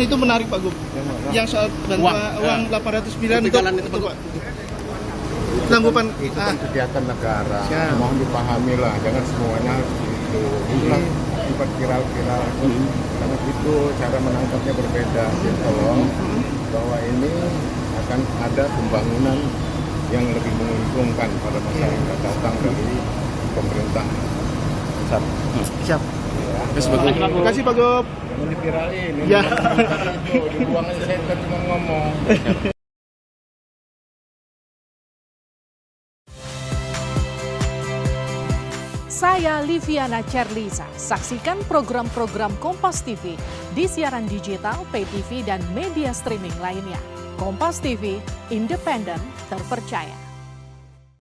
itu menarik Pak Gub. Yang soal bantuan uang 800 miliar itu Pak. Tanggapan itu kan kegiatan negara. Mohon dipahami lah, jangan semuanya itu. Itulah akibat viral-viral. Karena itu cara menangkapnya berbeda. Gitu loh. Bahwa ini akan ada pembangunan yang lebih menguntungkan pada masyarakat datang dari pemerintah pusat. Siap. Ya. Terima kasih Pak Gub. Jangan diviralin. Ya. Itu dibuang aja, saya kan cuma ngomong. Saya Liviana Cerlisa. Saksikan program-program Kompas TV di siaran digital, pay TV, dan media streaming lainnya. Kompas TV, independen, terpercaya.